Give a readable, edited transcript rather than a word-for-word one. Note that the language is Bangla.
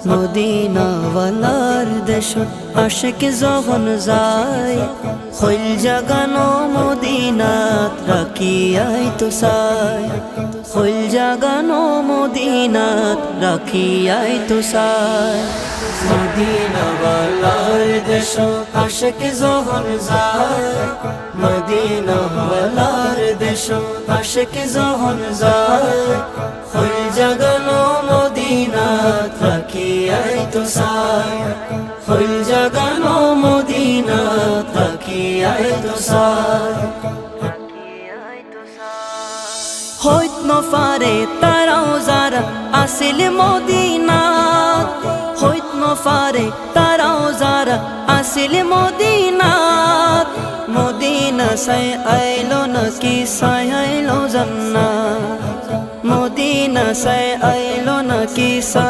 মদিনা ওয়ালার দেশ আশিক যখন যায় হইল জাগানো মদিনাত রাখিয়াই তো সাই হইল জাগানো মদিনাত রাখিয়াই তো সাই মদিনা ওয়ালার দেশ আশিক যখন যায় মদিনা ওয়ালার দেশ আশিক যখন যায় হইল জাগানো মদিনাত রাখিয়াই তো সাই হইল জাগানো মদিনাত রাখিয়াই তো সাই হইত নফারে তারাও যারা আসিল মদিনাত হইত নফারে তারাও যারা আসিল মদিনাত মদিনা সাই আইলো নাকি সাই আইলো জান্নাত মদিনা সাই আইলো নাকি সাই